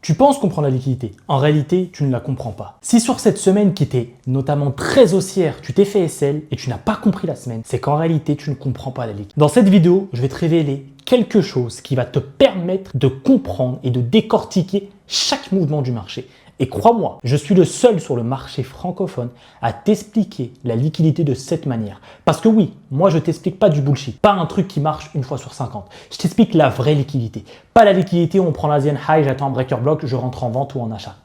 Tu penses comprendre la liquidité. En réalité, tu ne la comprends pas. Si sur cette semaine qui était notamment très haussière, tu t'es fait SL et tu n'as pas compris la semaine, c'est qu'en réalité, tu ne comprends pas la liquidité. Dans cette vidéo, je vais te révéler quelque chose qui va te permettre de comprendre et de décortiquer chaque mouvement du marché. Et crois-moi, je suis le seul sur le marché francophone à t'expliquer la liquidité de cette manière. Parce que oui, moi je t'explique pas du bullshit, pas un truc qui marche une fois sur 50. Je t'explique la vraie liquidité. Pas la liquidité où on prend l'Asian High, j'attends un breaker block, je rentre en vente ou en achat.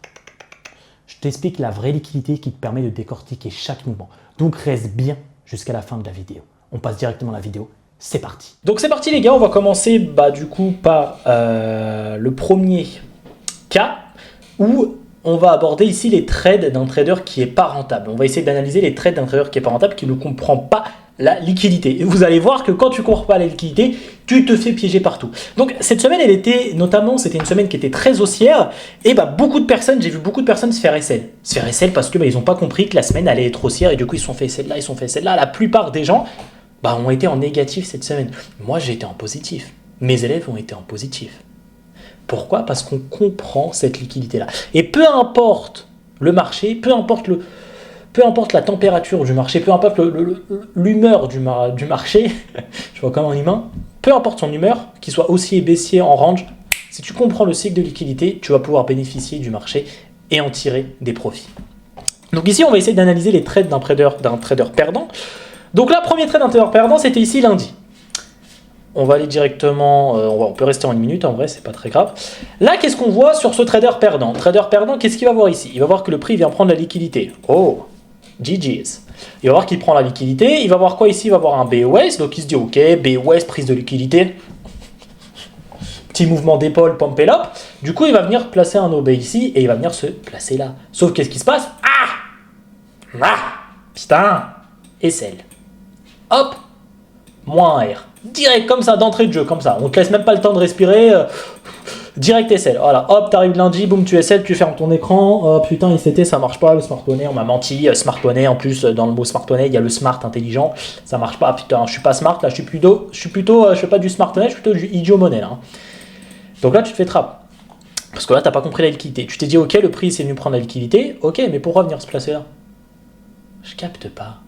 Je t'explique la vraie liquidité qui te permet de décortiquer chaque mouvement. Donc reste bien jusqu'à la fin de la vidéo. On passe directement à la vidéo. C'est parti. Donc c'est parti les gars, on va commencer du coup par le premier cas où on va aborder ici les trades d'un trader qui n'est pas rentable. On va essayer d'analyser les trades d'un trader qui n'est pas rentable, qui ne comprend pas la liquidité. Et vous allez voir que quand tu ne comprends pas la liquidité, tu te fais piéger partout. Donc cette semaine, c'était une semaine qui était très haussière. Et beaucoup de personnes, j'ai vu beaucoup de personnes se faire SL. Se faire SL parce que ils n'ont pas compris que la semaine allait être haussière et du coup ils se sont fait SL là, ils se sont fait SL là. La plupart des gens ont été en négatif cette semaine. Moi j'ai été en positif. Mes élèves ont été en positif. Pourquoi? Parce qu'on comprend cette liquidité-là. Et peu importe le marché, peu importe la température du marché, peu importe l'humeur du marché, je vois comme un humain, peu importe son humeur, qu'il soit haussier, baissier, en range, si tu comprends le cycle de liquidité, tu vas pouvoir bénéficier du marché et en tirer des profits. Donc ici, on va essayer d'analyser les trades d'un trader perdant. Donc là, premier trade d'un trader perdant, c'était ici lundi. On va aller directement, on peut rester en une minute, en vrai, c'est pas très grave. Là, qu'est-ce qu'on voit sur ce trader perdant? Trader perdant, qu'est-ce qu'il va voir ici? Il va voir que le prix vient prendre la liquidité. Oh, GG's. Il va voir qu'il prend la liquidité. Il va voir quoi ici? Il va voir un BOS. Donc, il se dit, OK, BOS, prise de liquidité. Petit mouvement d'épaule, pump et up. Du coup, il va venir placer un OB ici et il va venir se placer là. Sauf qu'est-ce qui se passe? Putain, SL. Hop, moins un R. Direct comme ça, d'entrée de jeu, comme ça. On te laisse même pas le temps de respirer. Direct SL. Voilà, hop, t'arrives lundi, boum, tu SL, tu fermes ton écran. Oh putain, ICT, ça marche pas, le smart money, on m'a menti. Smart money, en plus, dans le mot smart money, il y a le smart intelligent. Ça marche pas, putain, je suis pas smart, là, je fais pas du smart money, je suis plutôt du idiot money, là. Donc là, tu te fais trappe. Parce que là, t'as pas compris la liquidité. Tu t'es dit, OK, le prix, c'est venu prendre la liquidité. OK, mais pourquoi venir se placer là? Je capte pas.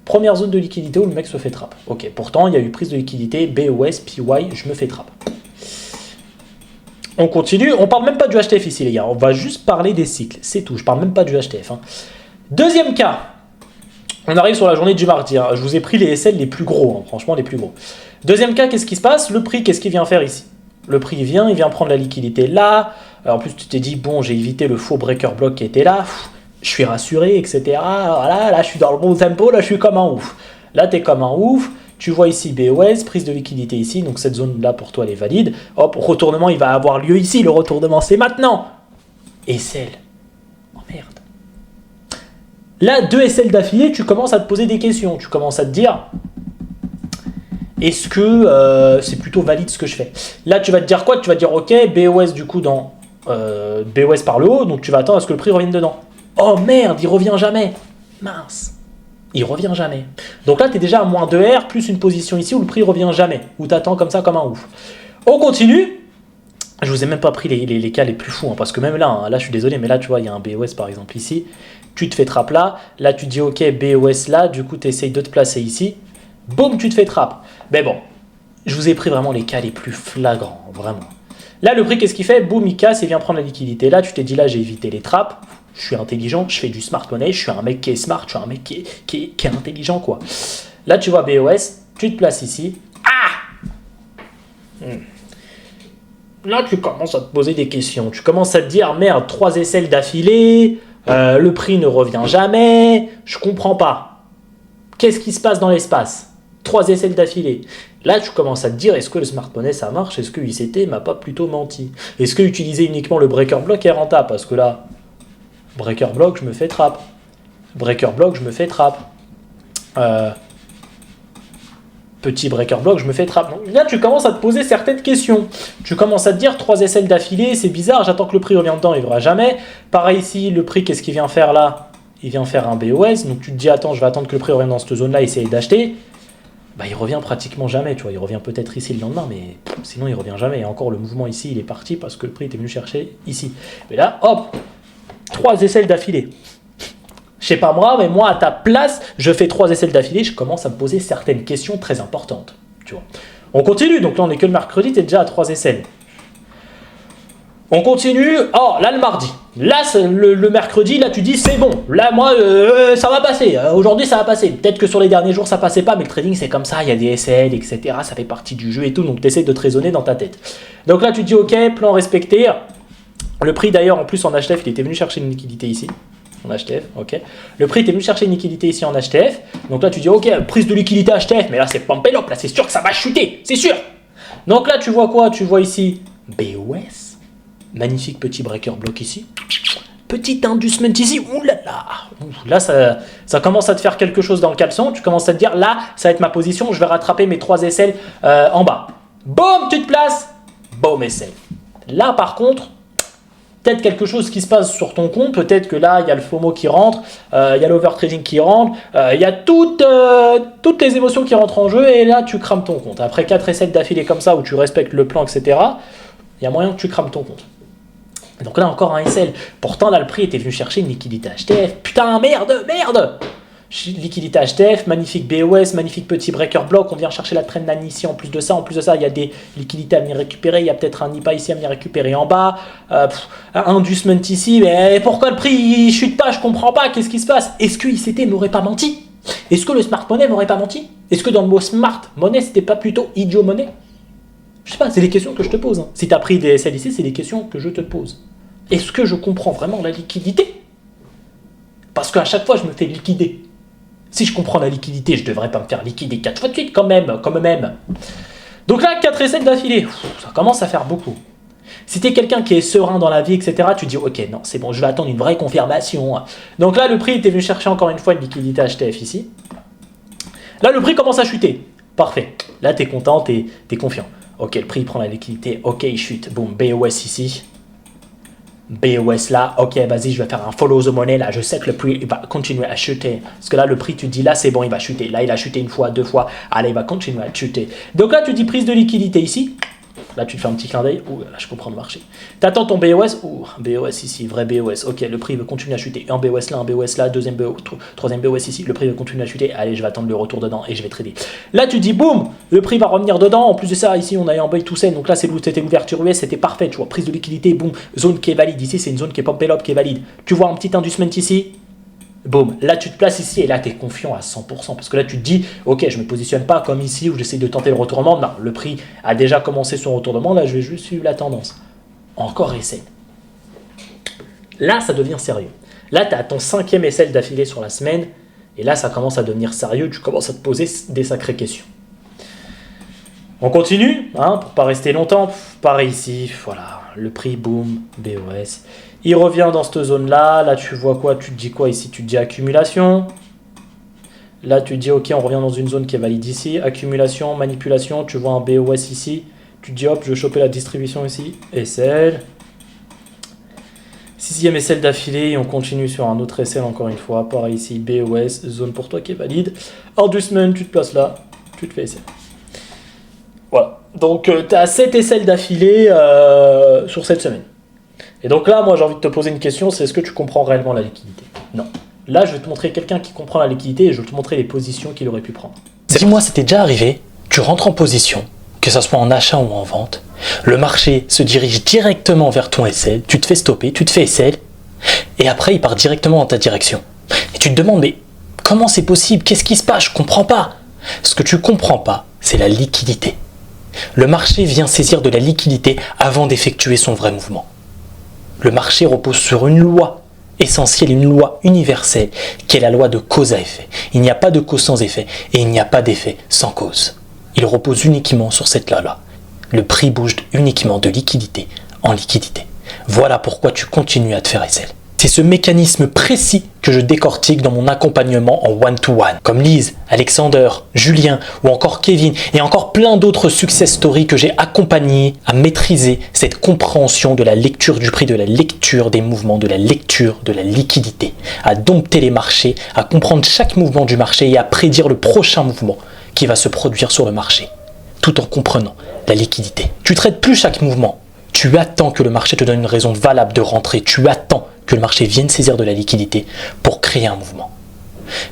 Première zone de liquidité où le mec se fait trappe. Ok, pourtant il y a eu prise de liquidité, BOS, PY, je me fais trappe. On continue, on parle même pas du HTF ici les gars, on va juste parler des cycles, c'est tout, je parle même pas du HTF. Deuxième cas, on arrive sur la journée du mardi, je vous ai pris les SL les plus gros, franchement les plus gros. Deuxième cas, qu'est-ce qui se passe? Le prix, qu'est-ce qu'il vient faire ici? Le prix il vient prendre la liquidité là, alors, en plus tu t'es dit, bon j'ai évité le faux breaker block qui était là, je suis rassuré, etc. Voilà, là, je suis dans le bon tempo, là, je suis comme un ouf. Là, tu es comme un ouf. Tu vois ici BOS, prise de liquidité ici. Donc, cette zone-là, pour toi, elle est valide. Hop, retournement, il va avoir lieu ici. Le retournement, c'est maintenant. SL. Oh, merde. Là, 2 SL d'affilée, tu commences à te poser des questions. Tu commences à te dire, est-ce que c'est plutôt valide ce que je fais? Là, tu vas te dire quoi? Tu vas te dire, OK, BOS, du coup, dans BOS par le haut. Donc, tu vas attendre à ce que le prix revienne dedans. Oh merde, il revient jamais. Mince. Il revient jamais. Donc là, tu es déjà à moins 2R, plus une position ici où le prix revient jamais. Où tu attends comme ça, comme un ouf. On continue. Je vous ai même pas pris les cas les plus fous. Parce que même là, là, je suis désolé, mais là, tu vois, il y a un BOS par exemple ici. Tu te fais trappe là. Là, tu dis OK, BOS là. Du coup, tu essayes de te placer ici. Boum, tu te fais trappe. Mais bon, je vous ai pris vraiment les cas les plus flagrants. Vraiment. Là, le prix, qu'est-ce qu'il fait? Boum, il casse et vient prendre la liquidité. Là, tu t'es dit, là, j'ai évité les trappes. Je suis intelligent, je fais du smart money, je suis un mec qui est smart, je suis un mec qui est intelligent, quoi. Là, tu vois BOS, tu te places ici. Là, tu commences à te poser des questions. Tu commences à te dire, merde, 3 SL d'affilée, le prix ne revient jamais, je comprends pas. Qu'est-ce qui se passe dans l'espace? 3 SL d'affilée. Là, tu commences à te dire, est-ce que le smart money, ça marche? Est-ce que ICT m'a pas plutôt menti? Est-ce que utiliser uniquement le breaker block est rentable? Parce que là, breaker block, je me fais trappe. Breaker block, je me fais trappe. Petit breaker block, je me fais trappe. Donc, là, tu commences à te poser certaines questions. Tu commences à te dire 3 SL d'affilée, c'est bizarre, j'attends que le prix revienne dedans, il ne verra jamais. Pareil ici, le prix, qu'est-ce qu'il vient faire là? Il vient faire un BOS. Donc tu te dis, attends, je vais attendre que le prix revienne dans cette zone-là, essayer d'acheter. bah, il revient pratiquement jamais, tu vois. Il revient peut-être ici le lendemain, mais sinon il revient jamais. Et encore, le mouvement ici, il est parti parce que le prix était venu chercher ici. Mais là, hop, 3 aisselles d'affilée. Je sais pas moi, mais moi, à ta place, je fais 3 aisselles d'affilée, je commence à me poser certaines questions très importantes, tu vois. On continue, donc là, on n'est que le mercredi, tu es déjà à 3 aisselles. On continue, oh, là, le mardi. Là, le mercredi, là, tu dis, c'est bon. Là, moi, ça va passer. Aujourd'hui, ça va passer. Peut-être que sur les derniers jours, ça passait pas, mais le trading, c'est comme ça. Il y a des SL, etc. Ça fait partie du jeu et tout. Donc, tu essaies de te raisonner dans ta tête. Donc là, tu dis, OK, plan respecté. Le prix, d'ailleurs, en plus, en HTF, il était venu chercher une liquidité ici. En HTF, OK. Le prix était venu chercher une liquidité ici en HTF. Donc là, tu dis, OK, prise de liquidité HTF. Mais là, c'est pumpé up. Là, c'est sûr que ça va chuter. C'est sûr. Donc là, tu vois quoi? Tu vois ici BOS. Magnifique petit breaker block ici. Petit inducement ici. Ouh là là. Là, ça commence à te faire quelque chose dans le caleçon. Tu commences à te dire, là, ça va être ma position. Je vais rattraper mes 3 aisselles en bas. Boum, tu te places. Boum, aisselle. Là, par contre, peut-être quelque chose qui se passe sur ton compte. Peut-être que là, il y a le FOMO qui rentre. Il y a l'overtrading qui rentre. Il y a toutes les émotions qui rentrent en jeu. Et là, tu crames ton compte. Après 4 aisselles d'affilée comme ça, où tu respectes le plan, etc., il y a moyen que tu crames ton compte. Donc là, encore un SL. Pourtant, là, le prix était venu chercher une liquidité HTF. Putain, merde. Liquidité HTF, magnifique BOS, magnifique petit breaker block. On vient chercher la trendline ici. En plus de ça, il y a des liquidités à venir récupérer. Il y a peut-être un NIPA ici à venir récupérer en bas. Un inducement ici. Mais pourquoi le prix il chute pas? Je comprends pas. Qu'est-ce qui se passe? Est-ce que ICT m'aurait pas menti? Est-ce que le smart money m'aurait pas menti? Est-ce que dans le mot smart money, c'était pas plutôt idiot money? Je sais pas, c'est des questions que je te pose. Si tu as pris des SL ici, c'est des questions que je te pose. Est-ce que je comprends vraiment la liquidité? Parce qu'à chaque fois, je me fais liquider. Si je comprends la liquidité, je ne devrais pas me faire liquider 4 fois de suite quand même. Donc là, 4 essais d'affilée, ça commence à faire beaucoup. Si tu es quelqu'un qui est serein dans la vie, etc., tu dis, ok, non, c'est bon, je vais attendre une vraie confirmation. Donc là, le prix était venu chercher encore une fois une liquidité HTF ici. Là, le prix commence à chuter. Parfait. Là, tu es content, tu es confiant. Ok, le prix prend la liquidité. Ok, il chute. Boum, BOS ici. BOS là, ok, vas-y, je vais faire un follow the money, là, je sais que le prix il va continuer à chuter, parce que là, le prix, tu dis, là, c'est bon, il va chuter, là, il a chuté une fois, 2 fois, allez, il va continuer à chuter. Donc là, tu dis prise de liquidité ici, là, tu te fais un petit clin d'œil, ouh, là, je comprends le marché. Tu attends ton BOS, ouh, BOS ici, vrai BOS, ok, le prix veut continuer à chuter, un BOS là, deuxième BOS, troisième BOS ici, le prix veut continuer à chuter, allez, je vais attendre le retour dedans et je vais trader. Là, tu dis, boum, le prix va revenir dedans, en plus de ça, ici, on a eu un buy to sell, donc là, c'était l'ouverture US, c'était parfait, tu vois, prise de liquidité, boum, zone qui est valide, ici, c'est une zone qui est pumpé up, qui est valide. Tu vois un petit inducement ici, boum, là tu te places ici et là tu es confiant à 100% parce que là tu te dis, ok, je me positionne pas comme ici où j'essaie de tenter le retournement. Non, le prix a déjà commencé son retournement, là je vais juste suivre la tendance. Encore essai. Là ça devient sérieux. Là tu as ton 5e essai d'affilée sur la semaine et là ça commence à devenir sérieux, tu commences à te poser des sacrées questions. On continue, hein, pour pas rester longtemps. Pareil ici, voilà, le prix, boum, BOS. Il revient dans cette zone-là. Là, tu vois quoi? Tu te dis quoi ici? Tu te dis accumulation. Là, tu te dis, ok, on revient dans une zone qui est valide ici. Accumulation, manipulation. Tu vois un BOS ici. Tu te dis, hop, je vais choper la distribution ici. SL. 6e SL d'affilée. Et on continue sur un autre SL encore une fois. Pareil ici, BOS, zone pour toi qui est valide. Inducement, tu te places là. Tu te fais SL. Voilà. Donc, tu as 7 SL d'affilée sur cette semaine. Et donc là, moi, j'ai envie de te poser une question, c'est est-ce que tu comprends réellement la liquidité? Non. Là, je vais te montrer quelqu'un qui comprend la liquidité et je vais te montrer les positions qu'il aurait pu prendre. Dis-moi, c'était déjà arrivé, tu rentres en position, que ce soit en achat ou en vente, le marché se dirige directement vers ton SL, tu te fais stopper, tu te fais SL, et après, il part directement dans ta direction. Et tu te demandes, mais comment c'est possible? Qu'est-ce qui se passe? Je comprends pas. Ce que tu comprends pas, c'est la liquidité. Le marché vient saisir de la liquidité avant d'effectuer son vrai mouvement. Le marché repose sur une loi essentielle, une loi universelle, qui est la loi de cause à effet. Il n'y a pas de cause sans effet et il n'y a pas d'effet sans cause. Il repose uniquement sur cette loi-là. Le prix bouge uniquement de liquidité en liquidité. Voilà pourquoi tu continues à te faire SL. C'est ce mécanisme précis que je décortique dans mon accompagnement en one-to-one. Comme Lise, Alexander, Julien ou encore Kevin et encore plein d'autres success stories que j'ai accompagnés à maîtriser cette compréhension de la lecture du prix, de la lecture des mouvements, de la lecture de la liquidité, à dompter les marchés, à comprendre chaque mouvement du marché et à prédire le prochain mouvement qui va se produire sur le marché, tout en comprenant la liquidité. Tu ne traites plus chaque mouvement. Tu attends que le marché te donne une raison valable de rentrer. Tu attends que le marché vienne saisir de la liquidité pour créer un mouvement.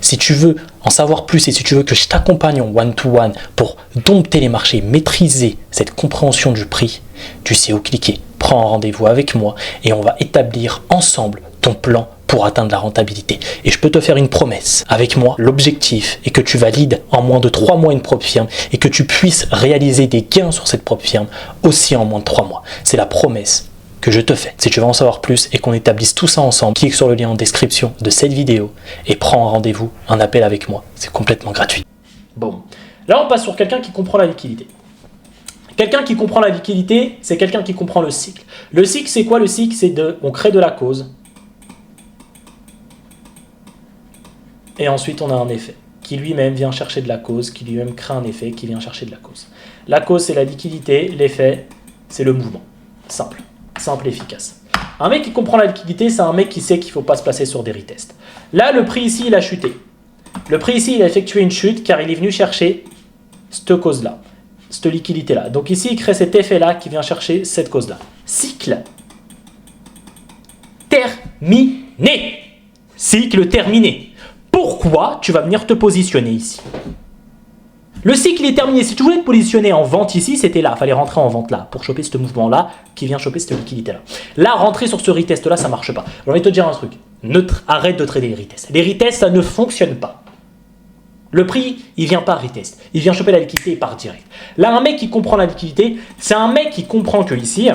Si tu veux en savoir plus et si tu veux que je t'accompagne en one-to-one pour dompter les marchés, maîtriser cette compréhension du prix, tu sais où cliquer. Prends un rendez-vous avec moi et on va établir ensemble ton plan pour atteindre la rentabilité. Et je peux te faire une promesse. Avec moi, l'objectif est que tu valides en moins de 3 mois une propre firme et que tu puisses réaliser des gains sur cette propre firme aussi en moins de 3 mois. C'est la promesse que je te fais. Si tu veux en savoir plus et qu'on établisse tout ça ensemble, clique sur le lien en description de cette vidéo et prends un rendez-vous, un appel avec moi. C'est complètement gratuit. Bon, là on passe sur quelqu'un qui comprend la liquidité. Quelqu'un qui comprend la liquidité, c'est quelqu'un qui comprend le cycle. Le cycle, c'est quoi le cycle? C'est on crée de la cause et ensuite on a un effet qui lui-même vient chercher de la cause, qui lui-même crée un effet qui vient chercher de la cause. La cause, c'est la liquidité, l'effet, c'est le mouvement. Simple. Simple et efficace. Un mec qui comprend la liquidité, c'est un mec qui sait qu'il ne faut pas se placer sur des retests. Là, le prix ici, il a chuté. Le prix ici, il a effectué une chute car il est venu chercher cette cause-là, cette liquidité-là. Donc ici, il crée cet effet-là qui vient chercher cette cause-là. Cycle terminé. Cycle terminé. Pourquoi tu vas venir te positionner ici? Le cycle est terminé. Si tu voulais te positionner en vente ici, c'était là. Il fallait rentrer en vente là pour choper ce mouvement-là qui vient choper cette liquidité-là. Là, rentrer sur ce retest-là, ça ne marche pas. J'ai envie de te dire un truc. Arrête de trader les retests. Les retests, ça ne fonctionne pas. Le prix, il ne vient pas retest. Il vient choper la liquidité et part direct. Là, un mec qui comprend la liquidité, c'est un mec qui comprend que ici,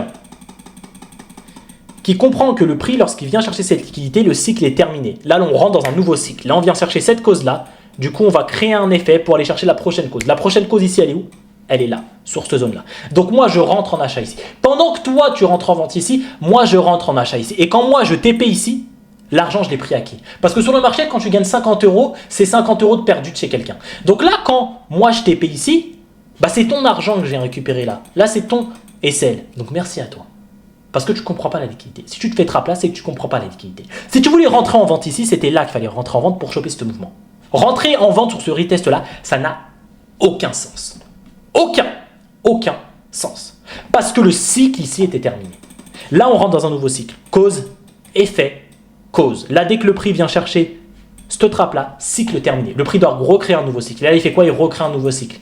qui comprend que le prix, lorsqu'il vient chercher cette liquidité, le cycle est terminé. Là, on rentre dans un nouveau cycle. Là, on vient chercher cette cause-là. Du coup, on va créer un effet pour aller chercher la prochaine cause. La prochaine cause ici, elle est où? Elle est là, sur cette zone-là. Donc moi, je rentre en achat ici. Pendant que toi, tu rentres en vente ici, moi, je rentre en achat ici. Et quand moi, je TP ici, l'argent, je l'ai pris à qui? Parce que sur le marché, quand tu gagnes 50 €, c'est 50 € de perdu de chez quelqu'un. Donc là, quand moi, je TP ici, bah, c'est ton argent que j'ai récupéré là. Là, c'est ton SL. Donc merci à toi. Parce que tu ne comprends pas la liquidité. Si tu te fais trap là, c'est que tu ne comprends pas la liquidité. Si tu voulais rentrer en vente ici, c'était là qu'il fallait rentrer en vente pour choper ce mouvement. Rentrer en vente sur ce retest-là, ça n'a aucun sens. Aucun sens. Parce que le cycle ici était terminé. Là, on rentre dans un nouveau cycle. Cause, effet, cause. Là, dès que le prix vient chercher ce trap-là, cycle terminé. Le prix doit recréer un nouveau cycle. Là, il fait quoi? Il recrée un nouveau cycle.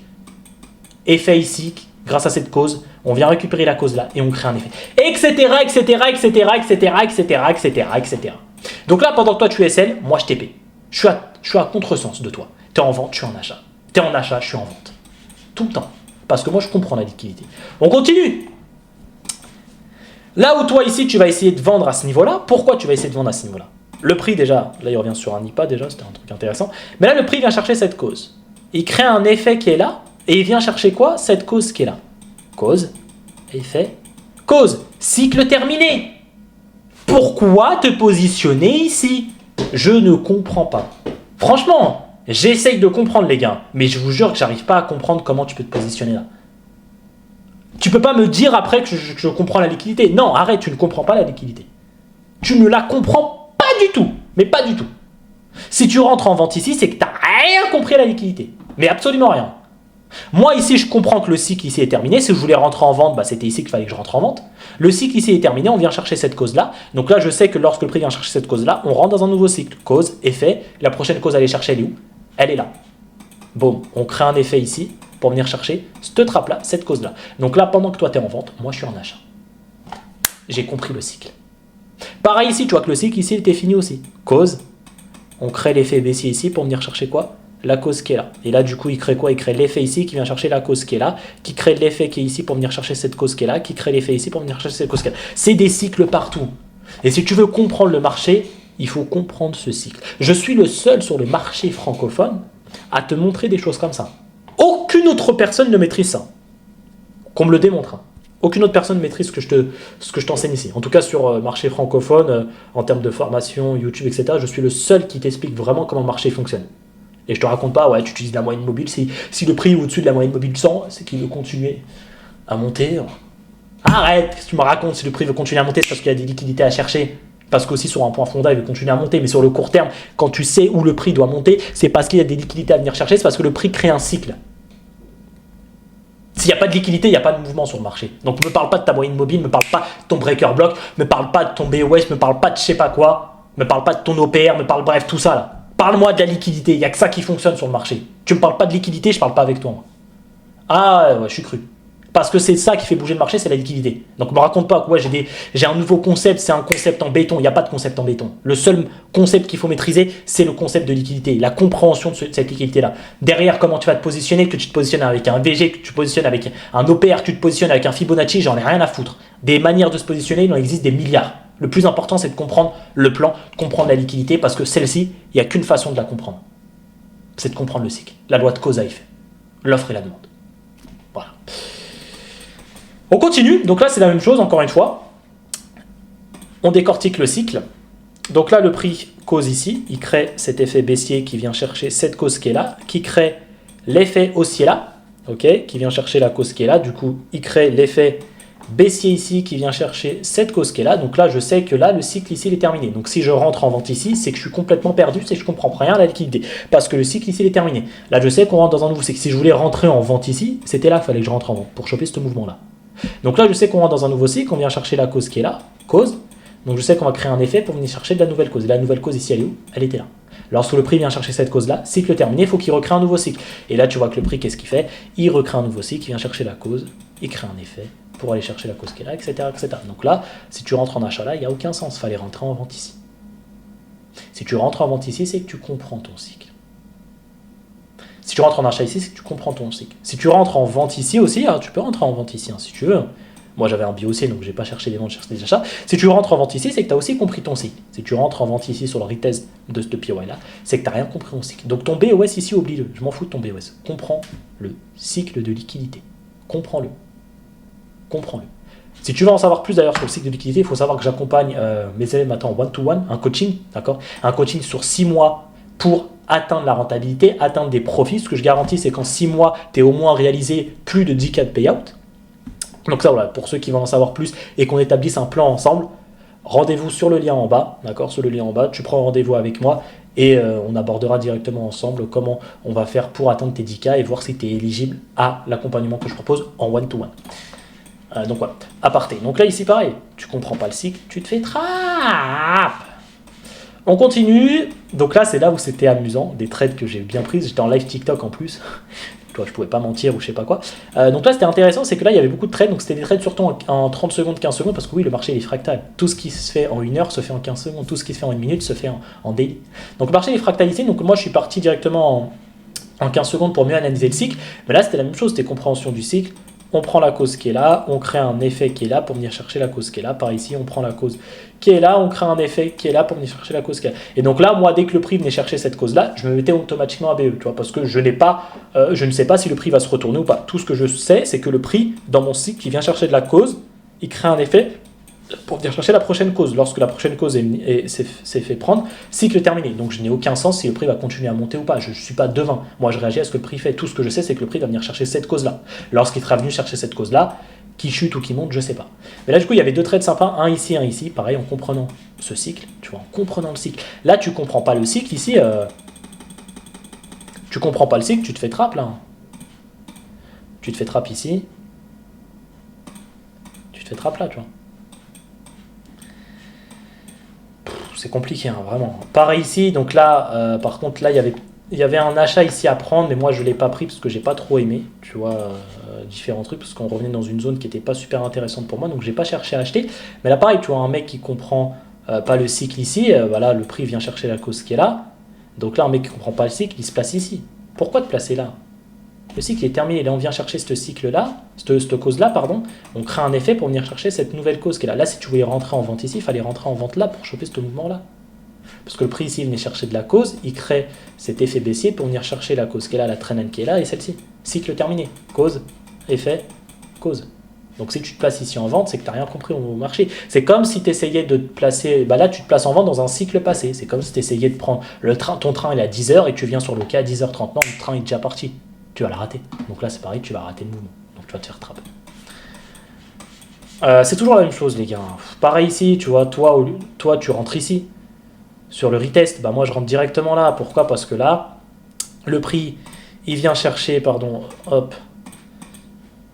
Effet ici, grâce à cette cause, on vient récupérer la cause là et on crée un effet. Etc. Donc là, pendant que toi, tu es SL, moi, je TP. Je suis à contresens de toi. Tu es en vente, je suis en achat. Tu es en achat, je suis en vente. Tout le temps. Parce que moi, je comprends la liquidité. On continue. Là où toi, ici, tu vas essayer de vendre à ce niveau-là, pourquoi tu vas essayer de vendre à ce niveau-là? Le prix, déjà, là, il revient sur un IPA, déjà, c'était un truc intéressant. Mais là, le prix vient chercher cette cause. Il crée un effet qui est là, et il vient chercher quoi? Cette cause qui est là. Cause, effet, cause. Cycle terminé. Pourquoi te positionner ici? Je ne comprends pas. Franchement, j'essaye de comprendre les gars, mais je vous jure que j'arrive pas à comprendre comment tu peux te positionner là. Tu peux pas me dire après que je comprends la liquidité. Non, arrête, tu ne comprends pas la liquidité. Tu ne la comprends pas du tout, mais pas du tout. Si tu rentres en vente ici, c'est que tu n'as rien compris à la liquidité, mais absolument rien. Moi ici, je comprends que le cycle ici est terminé. Si je voulais rentrer en vente, bah, c'était ici qu'il fallait que je rentre en vente. Le cycle ici est terminé, on vient chercher cette cause-là. Donc là, je sais que lorsque le prix vient chercher cette cause-là, on rentre dans un nouveau cycle. Cause, effet. La prochaine cause à aller chercher, elle est où? Elle est là. Boum, on crée un effet ici pour venir chercher cette trappe-là, cette cause-là. Donc là, pendant que toi, tu es en vente, moi, je suis en achat. J'ai compris le cycle. Pareil ici, tu vois que le cycle ici, il était fini aussi. Cause, on crée l'effet baissier ici pour venir chercher quoi? La cause qui est là. Et là, du coup, il crée quoi? Il crée l'effet ici qui vient chercher la cause qui est là, qui crée l'effet qui est ici pour venir chercher cette cause qui est là, qui crée l'effet ici pour venir chercher cette cause qui est là. C'est des cycles partout. Et si tu veux comprendre le marché, il faut comprendre ce cycle. Je suis le seul sur le marché francophone à te montrer des choses comme ça. Aucune autre personne ne maîtrise ça. Qu'on me le démontre. Aucune autre personne ne maîtrise ce que je t'enseigne ici. En tout cas, sur marché francophone, en termes de formation, YouTube, etc., je suis le seul qui t'explique vraiment comment le marché fonctionne. Et je te raconte pas, ouais, tu utilises la moyenne mobile. Si le prix est au-dessus de la moyenne mobile 100, c'est qu'il veut continuer à monter. Arrête, qu'est-ce que tu me racontes? Si le prix veut continuer à monter, c'est parce qu'il y a des liquidités à chercher. Parce qu'aussi sur un point fondamental, il veut continuer à monter. Mais sur le court terme, quand tu sais où le prix doit monter, c'est parce qu'il y a des liquidités à venir chercher. C'est parce que le prix crée un cycle. S'il n'y a pas de liquidité, il n'y a pas de mouvement sur le marché. Donc ne me parle pas de ta moyenne mobile, ne me parle pas de ton breaker block, ne me parle pas de ton BOS, ne me parle pas de je sais pas quoi, ne me parle pas de ton OPR, me parle bref, tout ça là. Parle-moi de la liquidité, il n'y a que ça qui fonctionne sur le marché. Tu ne me parles pas de liquidité, je ne parle pas avec toi. Moi. Ah ouais, je suis cru. Parce que c'est ça qui fait bouger le marché, c'est la liquidité. Donc ne me raconte pas que ouais, j'ai un nouveau concept, c'est un concept en béton. Il n'y a pas de concept en béton. Le seul concept qu'il faut maîtriser, c'est le concept de liquidité, la compréhension de cette liquidité-là. Derrière, comment tu vas te positionner, que tu te positionnes avec un VG, que tu te positionnes avec un OPR, que tu te positionnes avec un Fibonacci, j'en ai rien à foutre. Des manières de se positionner, il en existe des milliards. Le plus important, c'est de comprendre le plan, de comprendre la liquidité, parce que celle-ci, il n'y a qu'une façon de la comprendre. C'est de comprendre le cycle. La loi de cause à effet. L'offre et la demande. Voilà. On continue, donc là c'est la même chose, encore une fois. On décortique le cycle. Donc là le prix cause ici, il crée cet effet baissier qui vient chercher cette cause qui est là, qui crée l'effet haussier là, ok, qui vient chercher la cause qui est là, du coup il crée l'effet baissier ici qui vient chercher cette cause qui est là, donc là je sais que là le cycle ici il est terminé. Donc si je rentre en vente ici, c'est que je suis complètement perdu, c'est que je ne comprends rien à la liquidité, parce que le cycle ici il est terminé. Là je sais qu'on rentre dans un nouveau cycle. Si je voulais rentrer en vente ici, c'était là qu'il fallait que je rentre en vente pour choper ce mouvement là. Donc là, je sais qu'on rentre dans un nouveau cycle, on vient chercher la cause qui est là, cause. Donc je sais qu'on va créer un effet pour venir chercher de la nouvelle cause. Et la nouvelle cause ici, elle est où? Elle était là. Lorsque le prix vient chercher cette cause-là, cycle terminé, il faut qu'il recrée un nouveau cycle. Et là, tu vois que le prix, qu'est-ce qu'il fait? Il recrée un nouveau cycle, il vient chercher la cause, il crée un effet pour aller chercher la cause qui est là, etc., etc. Donc là, si tu rentres en achat là, il n'y a aucun sens. Il fallait rentrer en vente ici. Si tu rentres en vente ici, c'est que tu comprends ton cycle. Si tu rentres en achat ici, c'est que tu comprends ton cycle. Si tu rentres en vente ici aussi, hein, tu peux rentrer en vente ici hein, si tu veux. Moi j'avais un bio aussi, donc je n'ai pas cherché des ventes, je cherché des achats. Si tu rentres en vente ici, c'est que tu as aussi compris ton cycle. Si tu rentres en vente ici sur le retest de ce POI là, c'est que tu n'as rien compris au cycle. Donc ton BOS ici, oublie-le. Je m'en fous de ton BOS. Comprends le cycle de liquidité. Comprends-le. Comprends-le. Si tu veux en savoir plus d'ailleurs sur le cycle de liquidité, il faut savoir que j'accompagne mes élèves maintenant en one-to-one, un coaching, d'accord? Un coaching sur 6 mois pour atteindre la rentabilité, atteindre des profits. Ce que je garantis, c'est qu'en 6 mois, tu es au moins réalisé plus de 10 cas de payout. Donc ça, voilà, pour ceux qui veulent en savoir plus et qu'on établisse un plan ensemble, rendez-vous sur le lien en bas, d'accord? Sur le lien en bas, tu prends rendez-vous avec moi et on abordera directement ensemble comment on va faire pour atteindre tes 10 cas et voir si tu es éligible à l'accompagnement que je propose en one-to-one. Donc voilà, aparté. Donc là, ici, pareil, tu comprends pas le cycle, tu te fais trap. On continue. Donc là, c'est là où c'était amusant, des trades que j'ai bien prises. J'étais en live TikTok en plus. Toi, je pouvais pas mentir ou je sais pas quoi. Donc là, c'était intéressant, c'est que là, il y avait beaucoup de trades. Donc c'était des trades surtout en 30 secondes, 15 secondes, parce que oui, le marché il est fractal. Tout ce qui se fait en 1 heure se fait en 15 secondes. Tout ce qui se fait en 1 minute se fait en daily. Donc le marché est fractalisé. Donc moi, je suis parti directement en 15 secondes pour mieux analyser le cycle. Mais là, c'était la même chose, c'était compréhension du cycle. On prend la cause qui est là, on crée un effet qui est là pour venir chercher la cause qui est là. Par ici, on prend la cause qui est là, on crée un effet qui est là pour venir chercher la cause qui est là. Et donc là, moi, dès que le prix venait chercher cette cause-là, je me mettais automatiquement à BE, tu vois, parce que je ne sais pas si le prix va se retourner ou pas. Tout ce que je sais, c'est que le prix, dans mon cycle, il vient chercher de la cause, il crée un effet pour venir chercher la prochaine cause. Lorsque la prochaine cause s'est fait prendre, cycle terminé. Donc je n'ai aucun sens si le prix va continuer à monter ou pas. Je ne suis pas devin. Moi, je réagis à ce que le prix fait. Tout ce que je sais, c'est que le prix va venir chercher cette cause-là. Lorsqu'il sera venu chercher cette cause-là, qui chute ou qui monte, je ne sais pas. Mais là, du coup, il y avait deux trades sympas, un ici, pareil, en comprenant ce cycle, tu vois, en comprenant le cycle. Là, tu ne comprends pas le cycle, ici, tu ne comprends pas le cycle, tu te fais trappe, là. Tu te fais trappe ici. Tu te fais trappe là, tu vois. C'est compliqué, hein, vraiment. Pareil ici, donc là, par contre, là, il y avait un achat ici à prendre, mais moi, je ne l'ai pas pris parce que j'ai pas trop aimé, tu vois, différents trucs, parce qu'on revenait dans une zone qui n'était pas super intéressante pour moi, donc j'ai pas cherché à acheter. Mais là, pareil, tu vois, un mec qui comprend pas le cycle ici, voilà, le prix vient chercher la cause qui est là. Donc là, un mec qui comprend pas le cycle, il se place ici. Pourquoi te placer là? Le cycle est terminé, là on vient chercher cette cycle-là, cette cause-là, pardon, on crée un effet pour venir chercher cette nouvelle cause qui est là. Là, si tu voulais rentrer en vente ici, il fallait rentrer en vente là pour choper ce mouvement-là. Parce que le prix ici, il venait chercher de la cause, il crée cet effet baissier pour venir chercher la cause qui est là, la trend qui est là, et celle-ci. Cycle terminé. Cause, effet, cause. Donc si tu te places ici en vente, c'est que tu n'as rien compris au marché. C'est comme si tu essayais de te placer, bah là tu te places en vente dans un cycle passé. C'est comme si tu essayais de prendre ton train, il est à 10h et tu viens sur le quai à 10h30. Non, le train est déjà parti. Tu vas la rater. Donc là, c'est pareil, tu vas rater le mouvement. Donc tu vas te faire trapper. C'est toujours la même chose, les gars. Pareil ici, tu vois, toi, tu rentres ici. Sur le retest, bah moi, je rentre directement là. Pourquoi? Parce que là, le prix, il vient chercher, pardon, hop.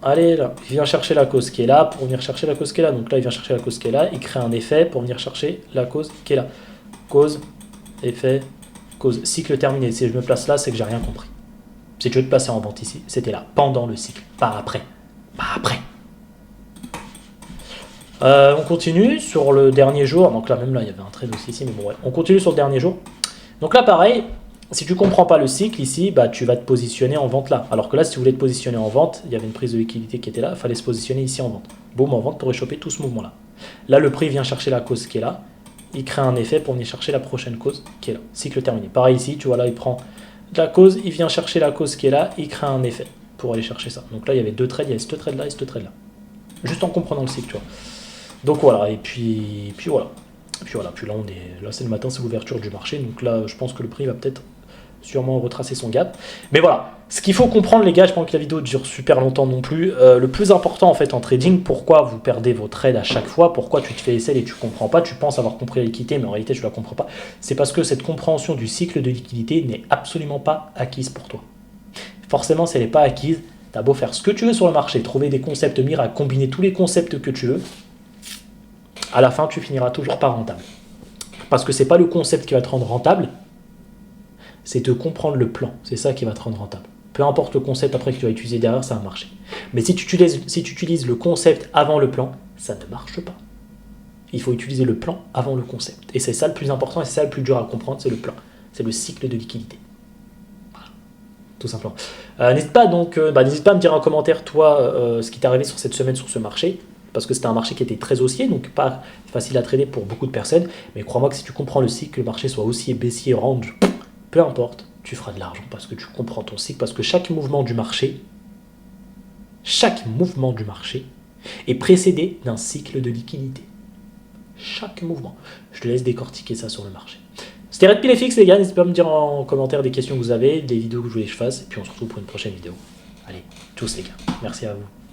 Allez, là, il vient chercher la cause qui est là pour venir chercher la cause qui est là. Donc là, il vient chercher la cause qui est là, il crée un effet pour venir chercher la cause qui est là. Cause, effet, cause. Cycle terminé. Si je me place là, c'est que j'ai rien compris. Si tu veux te placer en vente ici, c'était là, pendant le cycle, pas après. Pas après. On continue sur le dernier jour. Donc là, même là, il y avait un trade aussi ici, mais bon, ouais. On continue sur le dernier jour. Donc là, pareil, si tu ne comprends pas le cycle ici, bah, tu vas te positionner en vente là. Alors que là, si tu voulais te positionner en vente, il y avait une prise de liquidité qui était là, il fallait se positionner ici en vente. Boum, en vente pour échapper tout ce mouvement-là. Là, le prix vient chercher la cause qui est là. Il crée un effet pour venir chercher la prochaine cause qui est là. Cycle terminé. Pareil ici, tu vois là, il prend la cause, il vient chercher la cause qui est là, il crée un effet pour aller chercher ça. Donc là, il y avait deux trades, il y avait ce trade là et ce trade là. Juste en comprenant le cycle, tu vois. Donc voilà, et puis voilà. Puis là, là c'est le matin, c'est l'ouverture du marché. Donc là, je pense que le prix va peut-être sûrement retracer son gap. Mais voilà, ce qu'il faut comprendre, les gars, je pense que la vidéo dure super longtemps non plus. Le plus important en fait en trading, pourquoi vous perdez vos trades à chaque fois, pourquoi tu te fais SL et tu comprends pas, tu penses avoir compris la liquidité, mais en réalité tu la comprends pas. C'est parce que cette compréhension du cycle de liquidité n'est absolument pas acquise pour toi. Forcément, si elle n'est pas acquise, tu as beau faire ce que tu veux sur le marché, trouver des concepts miracles, combiner tous les concepts que tu veux, à la fin, tu finiras toujours pas rentable. Parce que c'est pas le concept qui va te rendre rentable, c'est de comprendre le plan. C'est ça qui va te rendre rentable. Peu importe le concept après que tu vas utiliser derrière, ça va marcher. Mais si tu utilises le concept avant le plan, ça ne marche pas. Il faut utiliser le plan avant le concept. Et c'est ça le plus important et c'est ça le plus dur à comprendre, c'est le plan. C'est le cycle de liquidité. Voilà. Tout simplement. N'hésite pas à me dire en commentaire, toi, ce qui t'est arrivé sur cette semaine sur ce marché. Parce que c'était un marché qui était très haussier, donc pas facile à trader pour beaucoup de personnes. Mais crois-moi que si tu comprends le cycle, que le marché soit haussier, baissier, range, peu importe, tu feras de l'argent parce que tu comprends ton cycle, parce que chaque mouvement du marché est précédé d'un cycle de liquidité. Chaque mouvement. Je te laisse décortiquer ça sur le marché. C'était Red Pill FX, les gars. N'hésitez pas à me dire en commentaire des questions que vous avez, des vidéos que vous voulez que je fasse, et puis on se retrouve pour une prochaine vidéo. Allez, tous les gars. Merci à vous.